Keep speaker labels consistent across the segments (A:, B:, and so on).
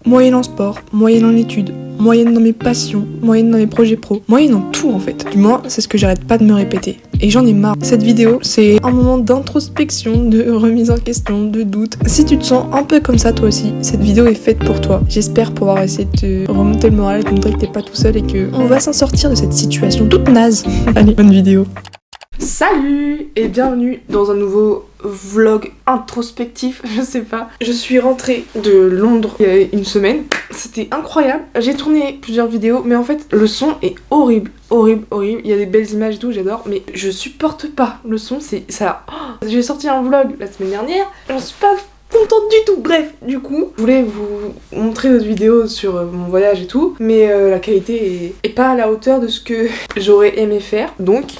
A: Moyenne en sport, moyenne en études, moyenne dans mes passions, moyenne dans mes projets pro, moyenne en tout en fait. Du moins, c'est ce que j'arrête pas de me répéter. Et j'en ai marre. Cette vidéo, c'est un moment d'introspection, de remise en question, de doute. Si tu te sens un peu comme ça toi aussi, cette vidéo est faite pour toi. J'espère pouvoir essayer de te remonter le moral, de te montrer que t'es pas tout seul et que on va s'en sortir de cette situation toute naze. Allez, bonne vidéo. Salut et bienvenue dans un nouveau vlog introspectif, je sais pas. Je suis rentrée de Londres il y a une semaine, c'était incroyable. J'ai tourné plusieurs vidéos mais en fait le son est horrible. Il y a des belles images et tout, j'adore, mais je supporte pas le son, c'est ça. Oh, j'ai sorti un vlog la semaine dernière, j'en suis pas contente du tout. Bref, du coup, je voulais vous montrer d'autres vidéos sur mon voyage et tout, mais la qualité est pas à la hauteur de ce que j'aurais aimé faire. Donc,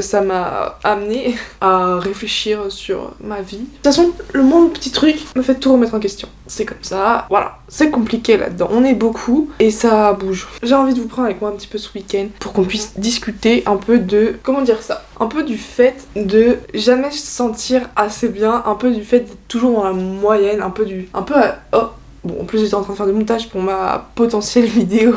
A: ça m'a amené à réfléchir sur ma vie. De toute façon, le monde petit truc me fait tout remettre en question. C'est comme ça, voilà. C'est compliqué là-dedans. On est beaucoup et ça bouge. J'ai envie de vous prendre avec moi un petit peu ce week-end pour qu'on puisse discuter un peu de... Comment dire ça ? Un peu du fait de jamais se sentir assez bien, un peu du fait d'être toujours dans la moyenne, oh, bon, en plus j'étais en train de faire du montage pour ma potentielle vidéo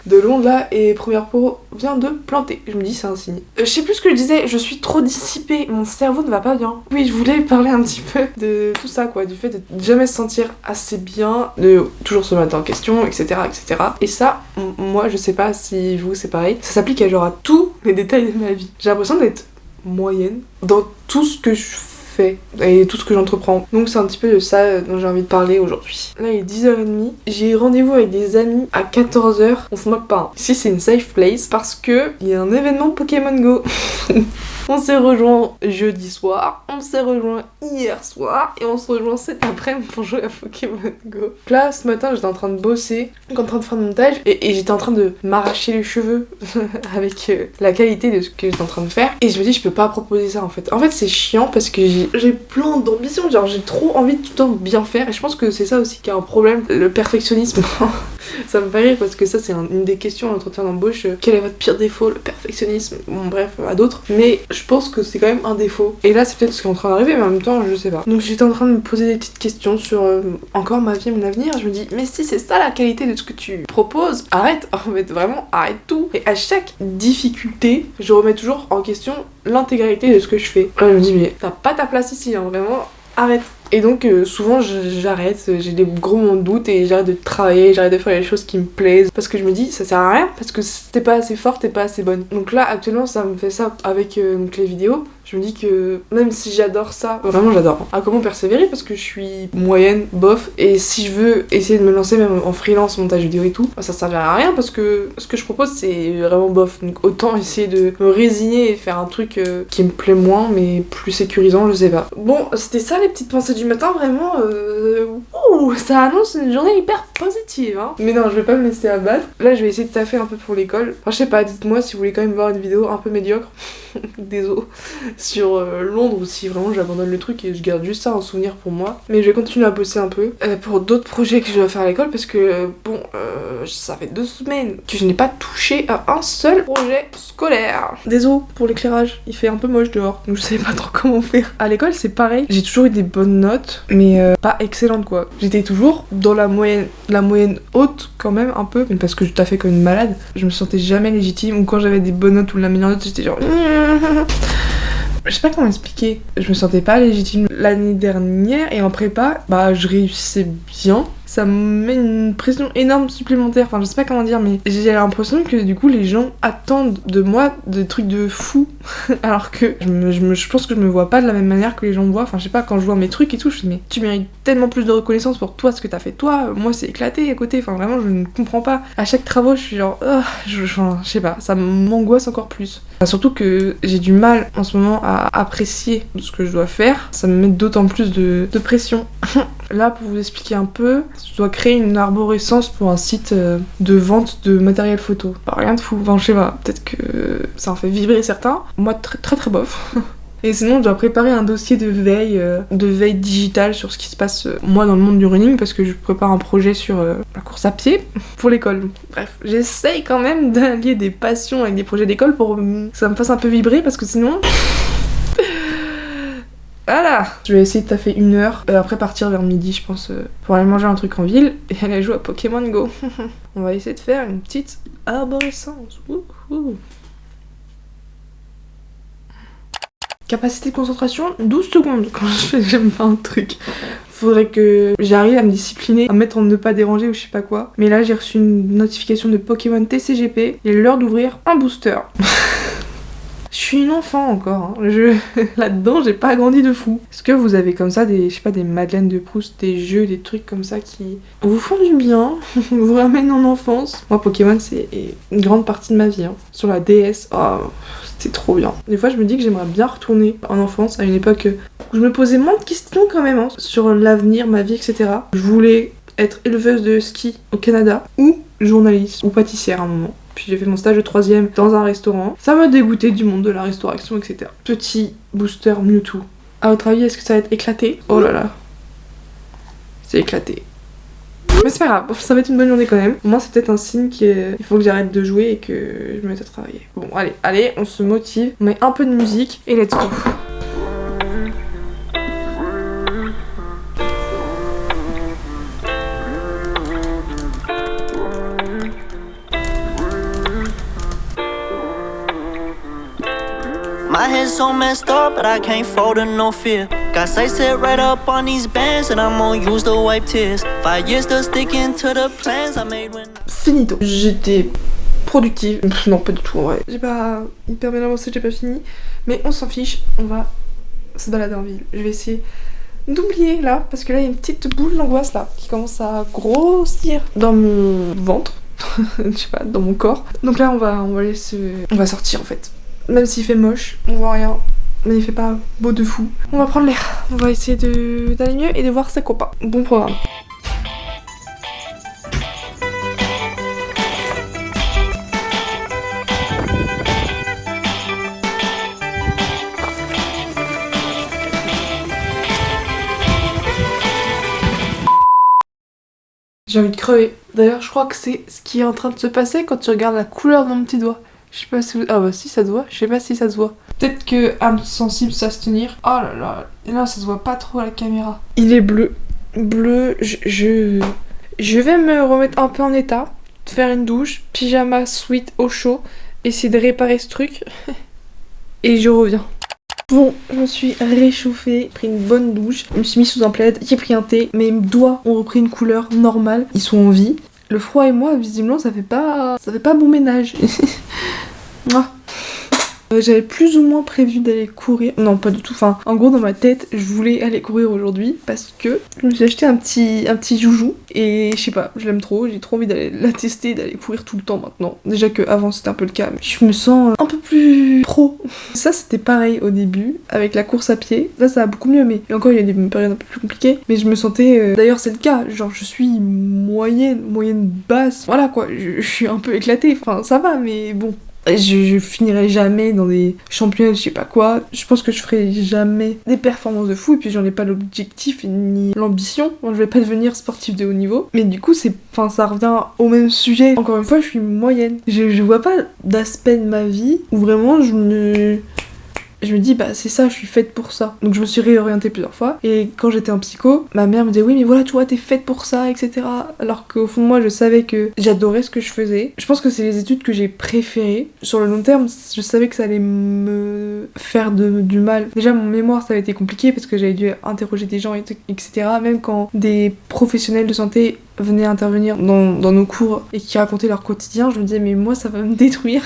A: de Londres là, et première peau vient de planter. Je me dis c'est un signe. Je sais plus ce que je disais, je suis trop dissipée, mon cerveau ne va pas bien. Oui, je voulais parler un petit peu de tout ça quoi, du fait de jamais se sentir assez bien, de toujours se mettre en question, etc. etc. Et ça, moi je sais pas si vous c'est pareil, ça s'applique à genre à tous les détails de ma vie. J'ai l'impression d'être moyenne dans tout ce que je fais et tout ce que j'entreprends. Donc c'est un petit peu de ça dont j'ai envie de parler aujourd'hui. Là il est 10h30, j'ai rendez-vous avec des amis à 14h. On se moque pas, hein. Ici c'est une safe place parce que il y a un événement Pokémon Go. On s'est rejoint jeudi soir, on s'est rejoint hier soir et on se rejoint cet après-midi pour jouer à Pokémon Go. Là ce matin j'étais en train de bosser, en train de faire le montage et j'étais en train de m'arracher les cheveux avec la qualité de ce que j'étais en train de faire. Et je me dis je peux pas proposer ça en fait. En fait c'est chiant parce que j'ai plein d'ambition, genre j'ai trop envie de tout le temps bien faire et je pense que c'est ça aussi qui a un problème, le perfectionnisme. Ça me fait rire parce que ça c'est une des questions à l'entretien d'embauche. Quel est votre pire défaut? Le perfectionnisme. Bon bref, à d'autres. Mais je pense que c'est quand même un défaut. Et là c'est peut-être ce qui est en train d'arriver mais en même temps je sais pas. Donc j'étais en train de me poser des petites questions sur encore ma vie et mon avenir. Je me dis mais si c'est ça la qualité de ce que tu proposes, arrête, en fait vraiment arrête tout. Et à chaque difficulté je remets toujours en question l'intégralité de ce que je fais. Je me dis mais t'as pas ta place ici hein, vraiment arrête. Et donc souvent j'arrête, j'ai des gros moments de doute et j'arrête de travailler, j'arrête de faire les choses qui me plaisent parce que je me dis ça sert à rien parce que t'es pas assez forte, t'es pas assez bonne. Donc là actuellement ça me fait ça avec donc les vidéos. Je me dis que même si j'adore ça, vraiment j'adore. À comment persévérer parce que je suis moyenne, bof, et si je veux essayer de me lancer même en freelance, montage vidéo et tout, ça servira à rien parce que ce que je propose c'est vraiment bof. Donc autant essayer de me résigner et faire un truc qui me plaît moins mais plus sécurisant, je sais pas. Bon, c'était ça les petites pensées du matin, vraiment ça annonce une journée hyper positive hein. Mais non, je vais pas me laisser abattre. Là je vais essayer de taffer un peu pour l'école. Enfin je sais pas, dites-moi si vous voulez quand même voir une vidéo un peu médiocre. Désolé. Sur Londres ou si vraiment j'abandonne le truc et je garde juste ça en souvenir pour moi. Mais je vais continuer à bosser un peu pour d'autres projets que je dois faire à l'école parce que ça fait 2 semaines que je n'ai pas touché à un seul projet scolaire. Désolé pour l'éclairage, il fait un peu moche dehors donc je sais pas trop comment faire. À l'école c'est pareil, j'ai toujours eu des bonnes notes mais pas excellentes quoi. J'étais toujours dans la moyenne haute quand même un peu, mais parce que je taffais comme une malade. Je me sentais jamais légitime ou quand j'avais des bonnes notes ou la meilleure note j'étais genre... Je sais pas comment expliquer, je me sentais pas légitime l'année dernière et en prépa, je réussissais bien. Ça me met une pression énorme supplémentaire, enfin je sais pas comment dire mais j'ai l'impression que du coup les gens attendent de moi des trucs de fou alors que je pense que je me vois pas de la même manière que les gens me voient, enfin je sais pas, quand je vois mes trucs et tout je me dis mais tu mérites tellement plus de reconnaissance pour toi ce que t'as fait toi, moi c'est éclaté à côté, enfin vraiment je ne comprends pas. À chaque travaux je suis genre je sais pas, ça m'angoisse encore plus. Enfin, surtout que j'ai du mal en ce moment à apprécier ce que je dois faire, ça me met d'autant plus de pression. Là, pour vous expliquer un peu, je dois créer une arborescence pour un site de vente de matériel photo. Rien de fou, enfin je sais pas, peut-être que ça en fait vibrer certains. Moi, très très très bof. Et sinon, je dois préparer un dossier de veille digitale sur ce qui se passe, moi, dans le monde du running, parce que je prépare un projet sur la course à pied pour l'école. Bref, j'essaye quand même d'allier des passions avec des projets d'école pour que ça me fasse un peu vibrer, parce que sinon... Voilà. Je vais essayer de taffer 1 heure, après partir vers midi je pense, pour aller manger un truc en ville et aller jouer à Pokémon Go. On va essayer de faire une petite arborescence. Wouhou. Capacité de concentration, 12 secondes quand j'aime pas un truc. Faudrait que j'arrive à me discipliner, à mettre en ne pas déranger ou je sais pas quoi. Mais là j'ai reçu une notification de Pokémon TCGP, il est l'heure d'ouvrir un booster. Je suis une enfant encore, hein. Là-dedans j'ai pas grandi de fou. Est-ce que vous avez comme ça des, je sais pas, des Madeleines de Proust, des jeux, des trucs comme ça qui vous font du bien, vous ramènent en enfance? Moi Pokémon c'est une grande partie de ma vie, hein. Sur la DS, oh, c'était trop bien. Des fois je me dis que j'aimerais bien retourner en enfance, à une époque où je me posais moins de questions quand même, hein, sur l'avenir, ma vie, etc. Je voulais être éleveuse de ski au Canada, ou journaliste, ou pâtissière à un moment. Puis j'ai fait mon stage de 3e dans un restaurant. Ça m'a dégoûté du monde de la restauration, etc. Petit booster Mewtwo. À votre avis, est-ce que ça va être éclaté? Oh là là. C'est éclaté. Mais c'est pas grave, ça va être une bonne journée quand même. Au moins c'est peut-être un signe qu'il faut que j'arrête de jouer et que je me mette à travailler. Bon allez, on se motive, on met un peu de musique et let's go.
B: My head's so messed up, but I can't fold to no fear. Got sights set right up on these bands, and I'm gonna use the wipe tears. 5 years still sticking to the plans I made when.
A: Finito. J'étais productive. Non, pas du tout en vrai. J'ai pas hyper bien avancé, j'ai pas fini. Mais on s'en fiche, on va se balader en ville. Je vais essayer d'oublier là, parce que là il y a une petite boule d'angoisse là qui commence à grossir dans mon ventre. Je sais pas, dans mon corps. Donc là on va sortir en fait. Même s'il fait moche, on voit rien, mais il fait pas beau de fou. On va prendre l'air, on va essayer d'aller mieux et de voir ses copains. Bon programme. J'ai envie de crever. D'ailleurs, je crois que c'est ce qui est en train de se passer quand tu regardes la couleur de mon petit doigt. Je sais pas si vous... Ah bah si, ça se voit. Je sais pas si ça se voit. Peut-être que âme sensible, ça se tenir. Oh là là. Et là, ça se voit pas trop à la caméra. Il est bleu. Bleu. Je vais me remettre un peu en état. Faire une douche. Pyjama, sweat, au chaud. Essayer de réparer ce truc. Et je reviens. Bon, je me suis réchauffée, pris une bonne douche, je me suis mis sous un plaid, j'ai pris un thé, mes doigts ont repris une couleur normale, ils sont en vie. Le froid et moi, visiblement, ça fait pas bon ménage. J'avais plus ou moins prévu d'aller courir. Non, pas du tout. Enfin, en gros, dans ma tête, je voulais aller courir aujourd'hui parce que je me suis acheté un petit joujou et je sais pas, je l'aime trop. J'ai trop envie d'aller la tester, d'aller courir tout le temps maintenant. Déjà que avant c'était un peu le cas, mais je me sens un peu plus pro. Ça, c'était pareil au début avec la course à pied. Là, ça va beaucoup mieux, mais encore il y a des périodes un peu plus compliquées. Mais je me sentais. D'ailleurs, c'est le cas. Genre, je suis moyenne basse. Voilà quoi. Je suis un peu éclatée. Enfin, ça va, mais bon. Je finirai jamais dans des championnats, je sais pas quoi. Je pense que je ferai jamais des performances de fou. Et puis j'en ai pas l'objectif ni l'ambition. Bon, je vais pas devenir sportif de haut niveau. Mais du coup, ça revient au même sujet. Encore une fois, je suis moyenne. Je vois pas d'aspect de ma vie où vraiment je me dis bah c'est ça, je suis faite pour ça. Donc je me suis réorientée plusieurs fois et quand j'étais en psycho, ma mère me disait oui mais voilà tu vois t'es faite pour ça, etc. Alors qu'au fond de moi je savais que j'adorais ce que je faisais. Je pense que c'est les études que j'ai préférées. Sur le long terme je savais que ça allait me faire du mal. Déjà mon mémoire ça avait été compliqué parce que j'avais dû interroger des gens etc. Même quand des professionnels de santé venaient intervenir dans nos cours et qui racontaient leur quotidien, je me disais mais moi ça va me détruire.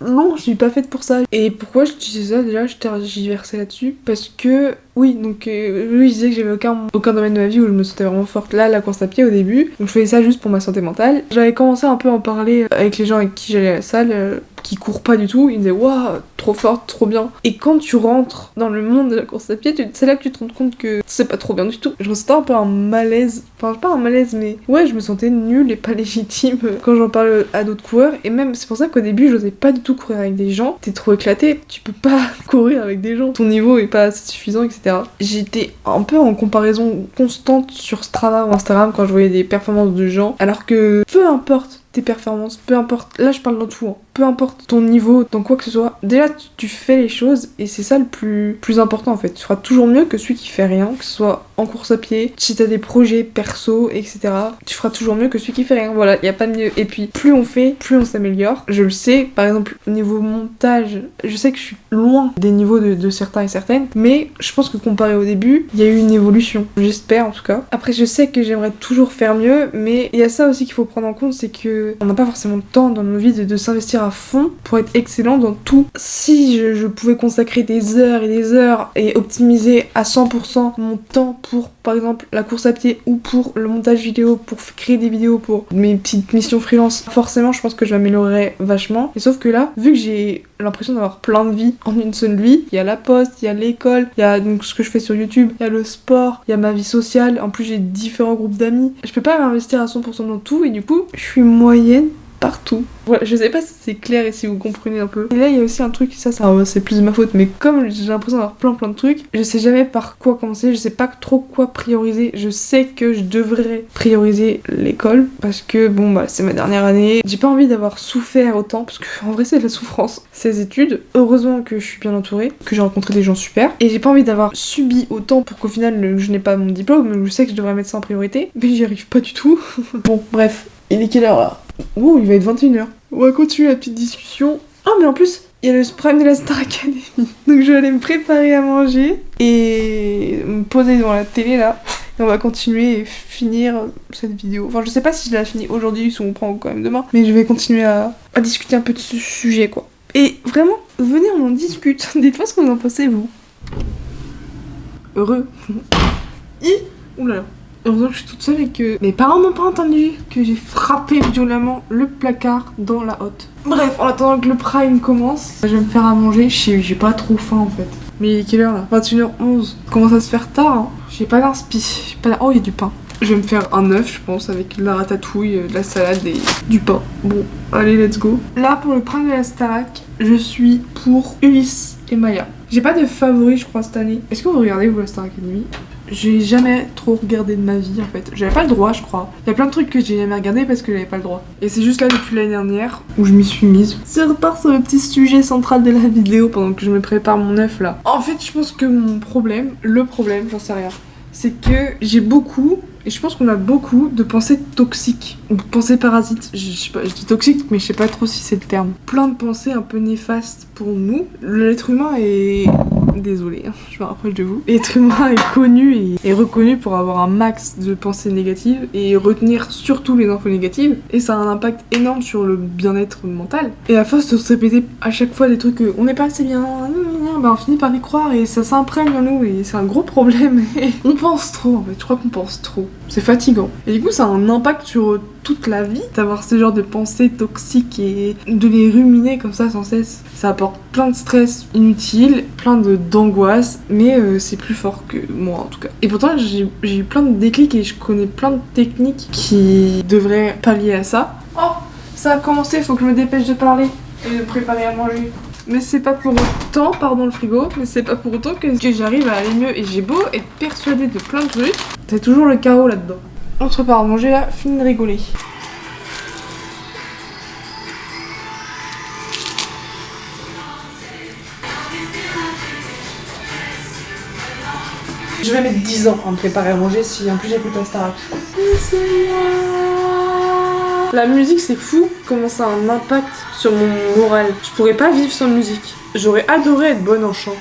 A: Non, je suis pas faite pour ça. Et pourquoi je disais ça déjà, j'y versais là-dessus parce que oui, donc lui je disais que j'avais aucun domaine de ma vie où je me sentais vraiment forte. Là, la course à pied au début, donc je faisais ça juste pour ma santé mentale. J'avais commencé un peu à en parler avec les gens avec qui j'allais à la salle, qui courent pas du tout. Ils me disaient waouh, trop forte, trop bien. Et quand tu rentres dans le monde de la course à pied, c'est là que tu te rends compte que c'est pas trop bien du tout. Je ressentais un peu un malaise, enfin pas un malaise mais ouais, je me sentais nulle et pas légitime quand j'en parle à d'autres coureurs. Et même c'est pour ça qu'au début j'osais pas du tout courir avec des gens. T'es trop éclaté, tu peux pas courir avec des gens. Ton niveau est pas assez suffisant, etc. J'étais un peu en comparaison constante sur Strava ou Instagram quand je voyais des performances de gens, alors que peu importe tes performances, peu importe, là je parle dans tout, hein. Peu importe ton niveau, dans quoi que ce soit, déjà tu fais les choses et c'est ça le plus important en fait. Tu feras toujours mieux que celui qui fait rien, que ce soit en course à pied, si t'as des projets perso, etc. Tu feras toujours mieux que celui qui fait rien, voilà, y a pas de mieux. Et puis plus on fait, plus on s'améliore. Je le sais, par exemple au niveau montage, je sais que je suis loin des niveaux de certains et certaines, mais je pense que comparé au début, il y a eu une évolution, j'espère en tout cas. Après je sais que j'aimerais toujours faire mieux, mais il y a ça aussi qu'il faut prendre en compte, c'est que on n'a pas forcément le temps dans nos vies de s'investir à fond pour être excellent dans tout. Si je pouvais consacrer des heures et des heures et optimiser à 100% mon temps pour par exemple la course à pied ou pour le montage vidéo, pour créer des vidéos, pour mes petites missions freelance, forcément je pense que je m'améliorerais vachement. Et sauf que là, vu que j'ai l'impression d'avoir plein de vies en une seule vie, il y a la poste, il y a l'école, il y a donc ce que je fais sur YouTube, il y a le sport, il y a ma vie sociale, en plus j'ai différents groupes d'amis. Je peux pas m'investir à 100% dans tout et du coup, je suis moyenne partout. Voilà, je sais pas si c'est clair et si vous comprenez un peu. Et là, il y a aussi un truc, ça c'est plus de ma faute, mais comme j'ai l'impression d'avoir plein de trucs, je sais jamais par quoi commencer, je sais pas trop quoi prioriser. Je sais que je devrais prioriser l'école, parce que bon, bah, c'est ma dernière année. J'ai pas envie d'avoir souffert autant, parce que en vrai, c'est de la souffrance, ces études. Heureusement que je suis bien entourée, que j'ai rencontré des gens super, et j'ai pas envie d'avoir subi autant pour qu'au final, je n'ai pas mon diplôme. Je sais que je devrais mettre ça en priorité, mais j'y arrive pas du tout. Bon, bref. Il est quelle heure là? Oh, il va être 21h. On va continuer la petite discussion. Ah, mais en plus, il y a le prime de la Star Academy. Donc je vais aller me préparer à manger et me poser devant la télé là. Et on va continuer et finir cette vidéo. Enfin, je sais pas si je la finis aujourd'hui ou on prend quand même demain. Mais je vais continuer à discuter un peu de ce sujet quoi. Et vraiment, venez, on en discute. Dites-moi ce que vous en pensez, vous. Heureux. Oulala. Heureusement que je suis toute seule et que mes parents n'ont pas entendu que j'ai frappé violemment le placard dans la hotte. Bref, en attendant que le prime commence, je vais me faire à manger. J'ai pas trop faim en fait. Mais il est quelle heure là? 21h11. Commence à se faire tard, hein. J'ai pas d'inspi. Oh, il y a du pain. Je vais me faire un œuf, je pense, avec de la ratatouille, de la salade et du pain. Bon, allez, let's go. Là, pour le prime de la Starac, je suis pour Ulysse et Maya. J'ai pas de favori, je crois, cette année. Est-ce que vous regardez, vous, la Star Academy? J'ai jamais trop regardé de ma vie en fait. J'avais pas le droit, je crois. Il y a plein de trucs que j'ai jamais regardé parce que j'avais pas le droit. Et c'est juste là depuis l'année dernière où je m'y suis mise. Ça repart sur le petit sujet central de la vidéo pendant que je me prépare mon œuf là. En fait, je pense que le problème, j'en sais rien, c'est que j'ai beaucoup, et je pense qu'on a beaucoup de pensées toxiques ou de pensées parasites. Je sais pas, je dis toxique, mais je sais pas trop si c'est le terme. Plein de pensées un peu néfastes pour nous. L'être humain est... Désolée, je me rapproche de vous. L'être humain est connu et reconnu pour avoir un max de pensées négatives et retenir surtout les infos négatives. Et ça a un impact énorme sur le bien-être mental. Et à force de se répéter à chaque fois des trucs que on n'est pas assez bien, ben on finit par y croire et ça s'imprègne en nous et c'est un gros problème. On pense trop en fait, je crois qu'on pense trop. C'est fatigant. Et du coup ça a un impact sur toute la vie d'avoir ce genre de pensées toxiques et de les ruminer comme ça sans cesse. Ça apporte plein de stress inutile, plein d'angoisse, mais c'est plus fort que moi en tout cas. Et pourtant j'ai eu plein de déclics et je connais plein de techniques qui devraient pallier à ça. Oh, ça a commencé, faut que je me dépêche de parler et de préparer à manger. Mais c'est pas pour autant, pardon le frigo, mais c'est pas pour autant que j'arrive à aller mieux. Et j'ai beau être persuadée de plein de trucs, c'est toujours le chaos là-dedans. On se prépare à manger là, fini de rigoler. Je vais mettre 10 ans à me préparer à manger si en plus j'écoute la Starac. La musique c'est fou comment ça a un impact sur mon moral. Je pourrais pas vivre sans musique. J'aurais adoré être bonne en chant.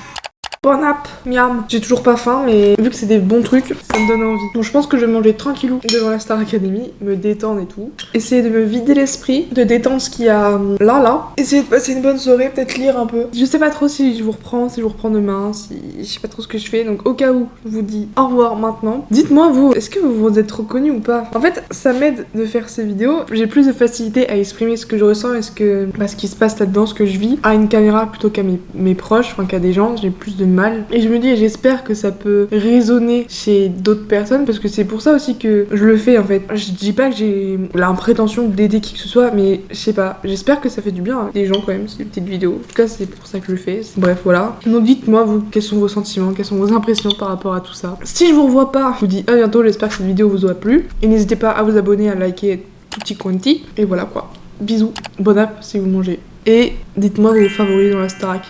A: Bon app, miam. J'ai toujours pas faim, mais vu que c'est des bons trucs, ça me donne envie. Donc je pense que je vais manger tranquillou devant la Star Academy, me détendre et tout. Essayer de me vider l'esprit, de détendre ce qu'il y a là. Essayer de passer une bonne soirée, peut-être lire un peu. Je sais pas trop si je vous reprends, demain, je sais pas trop ce que je fais. Donc au cas où, je vous dis au revoir maintenant. Dites-moi vous, est-ce que vous vous êtes reconnu ou pas? En fait, ça m'aide de faire ces vidéos. J'ai plus de facilité à exprimer ce que je ressens et ce qui se passe là-dedans, ce que je vis, à une caméra plutôt qu'à mes proches, enfin qu'à des gens. J'ai plus de mal. Et je me dis, j'espère que ça peut résonner chez d'autres personnes parce que c'est pour ça aussi que je le fais en fait. Je dis pas que j'ai l'impression d'aider qui que ce soit, mais je sais pas, j'espère que ça fait du bien à des gens quand même, ces petites vidéos. En tout cas, c'est pour ça que je le fais. Bref, voilà. Donc dites-moi, vous, quels sont vos sentiments, quelles sont vos impressions par rapport à tout ça. Si je vous revois pas, je vous dis à bientôt, j'espère que cette vidéo vous aura plu. Et n'hésitez pas à vous abonner, à liker, tutti quanti. Et voilà quoi. Bisous, bon app si vous mangez. Et dites-moi vos favoris dans la Starac.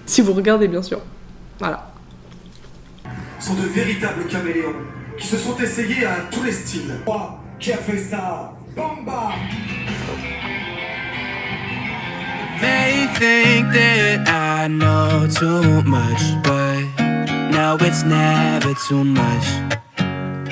A: Si vous regardez bien sûr. Voilà.
C: Sont de véritables caméléons qui se sont essayés à tous les styles. Moi, qui a fait ça? Bamba!
D: May think that I know too much, but now it's never too much.